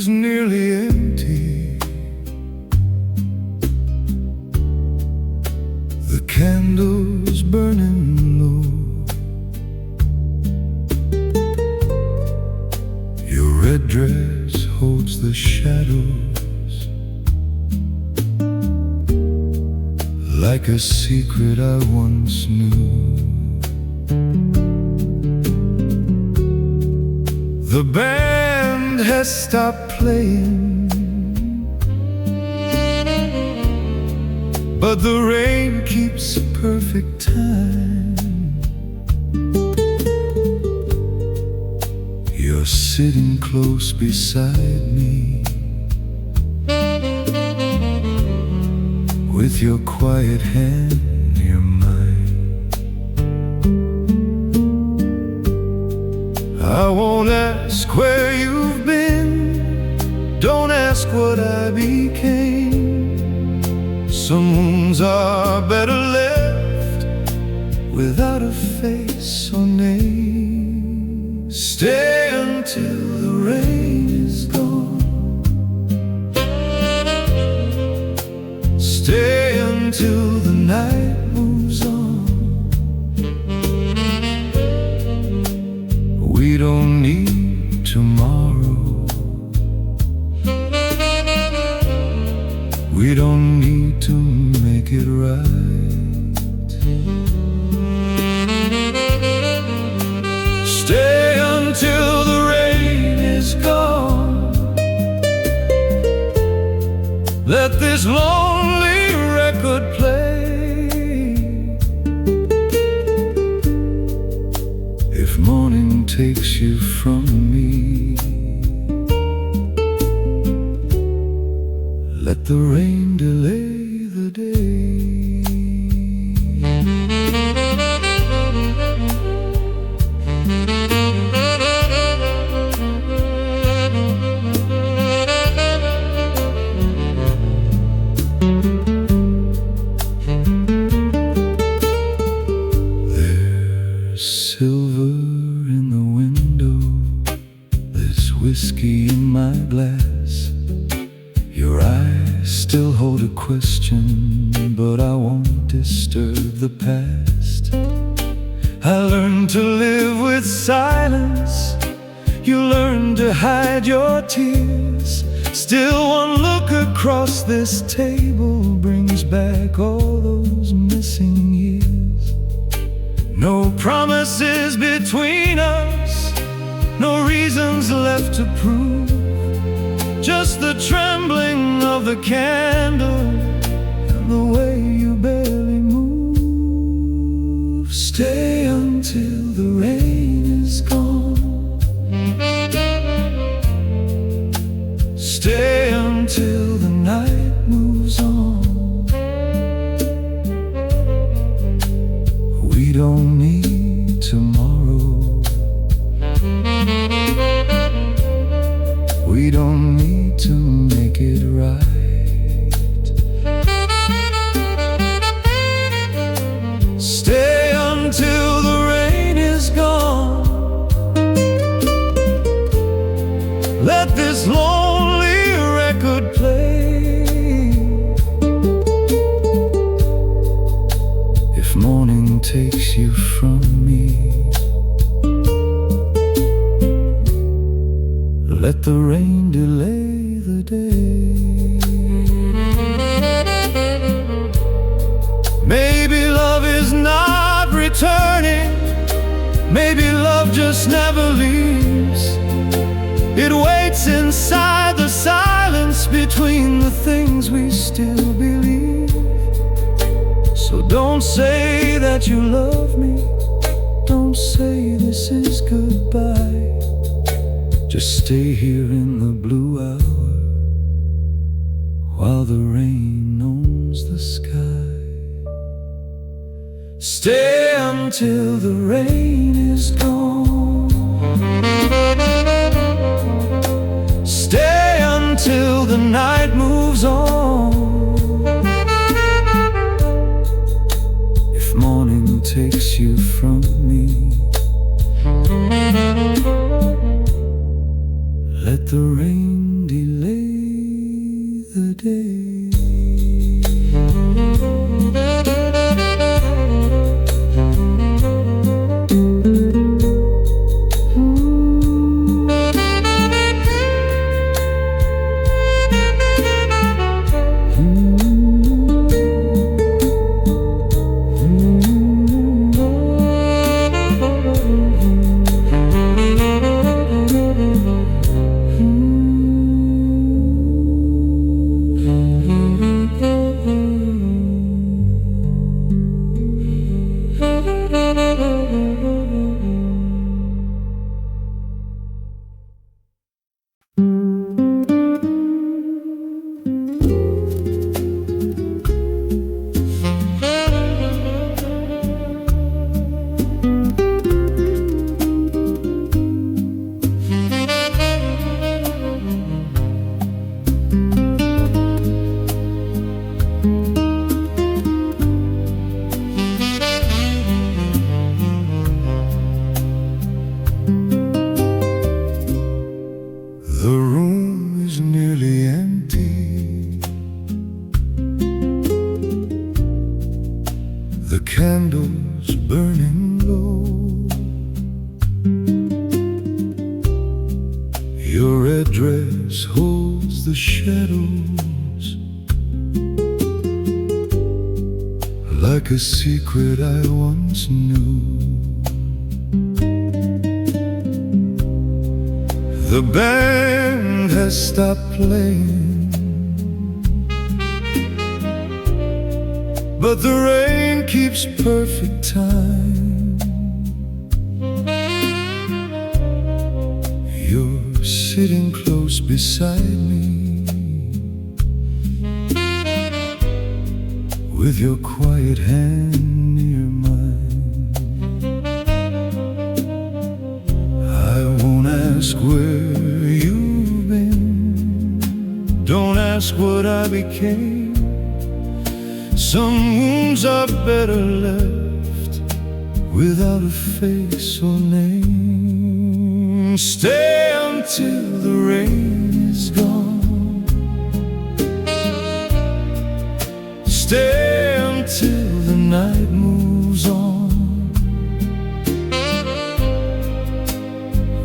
is nearly empty. The candle's burning low. Your red dress holds the shadows like a secret I once knew. The band has stopped playing, but the rain keeps perfect time. You're sitting close beside me, with your quiet hand near mine. I won't ask where you've been, don't ask what I became. Some wounds are better left without a face or name. Stay until the rain is gone. Stay until the night moves on. We don't need tomorrow. We don't need to make it right. Stay until the rain is gone. Let this lonely record play. If morning takes you from me, let the rain delay the day. There's silver in the window, there's whiskey in my glass. Your eyes still hold a question, but I won't disturb the past. I learned to live with silence, you learned to hide your tears. Still one look across this table brings back all those missing years. No promises between us, no reasons left to prove, just the trembling of the candle and the way you barely move. Stay until the rain is gone. Stay until the night moves on. We don't need tomorrow. We don't need to make it right. Stay until the rain is gone. Let this lonely record play. If morning takes you from me, let the rain delay the day. Maybe love is not returning, maybe love just never leaves. It waits inside the silence between the things we still believe. So don't say that you love me, don't say this is goodbye. Just stay here in the blue hour while the rain owns the sky. Stay until the rain is gone. Stay until the night moves on. If morning takes you from me, let Let the rain delay the day. Candles burning low, your red dress holds the shadows like a secret I once knew. The band has stopped playing, but the rain keeps perfect time. You're sitting close beside me, with your quiet hand near mine. I won't ask where you've been, don't ask what I became. Some wounds are better left without a face or name. Stay until the rain is gone, stay until the night moves on.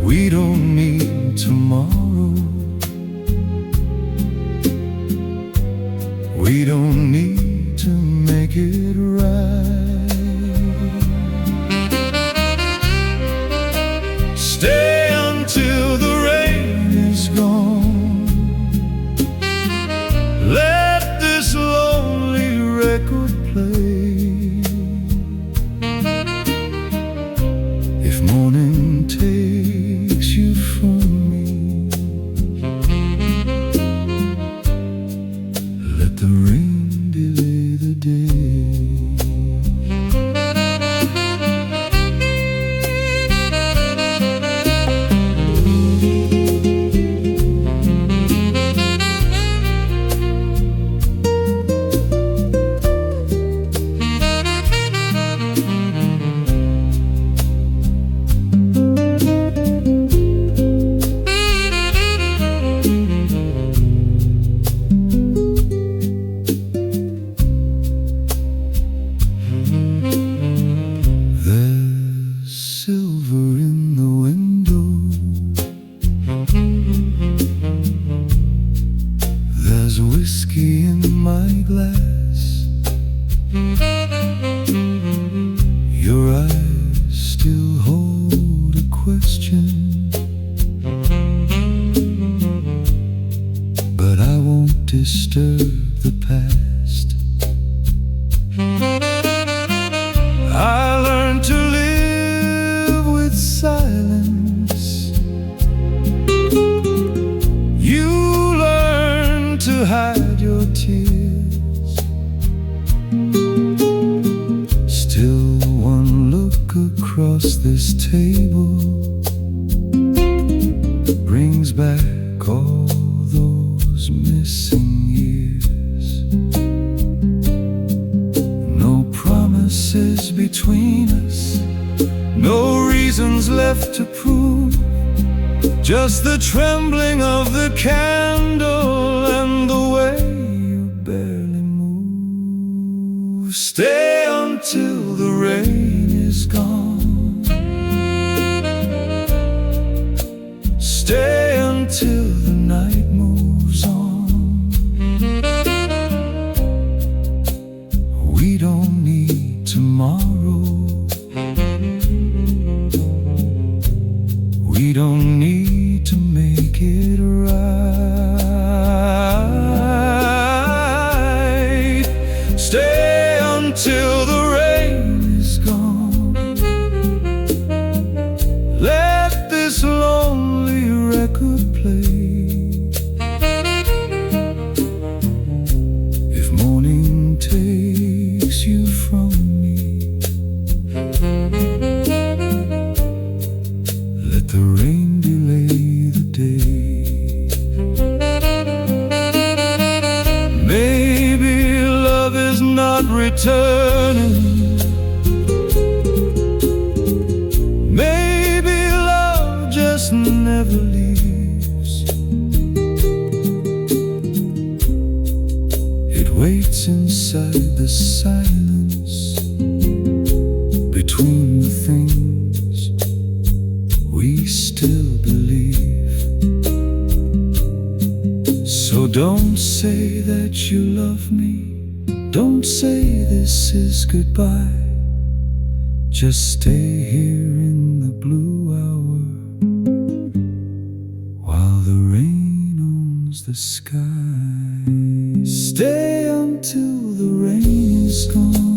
We don't need tomorrow, we don't need to make it right. Stay until the rain is gone. Let this lonely record play. If morning takes you from me, let the rain delay the day. Silver in the window, there's whiskey in my glass. Your eyes still hold a question, but I won't disturb the past. I learned to live with silence. You learn to hide your tears. Still one look across this table brings back all those missing years. No promises between us, no reasons left to prove, just the trembling of the candle and the way you barely move. Stay until the rain is gone. Stay until the night moves on. We don't need tomorrow. We don't need to make it right. Stay until the rain is gone. Let this lonely record play. If morning takes you from me, let the rain delay the day. Maybe love is not returning. Maybe love just never leaves. It waits inside the silence between the things we still believe. So don't say that you love me. Don't say this is goodbye. Just stay here in the blue hour while the rain owns the sky. Stay until the rain is gone.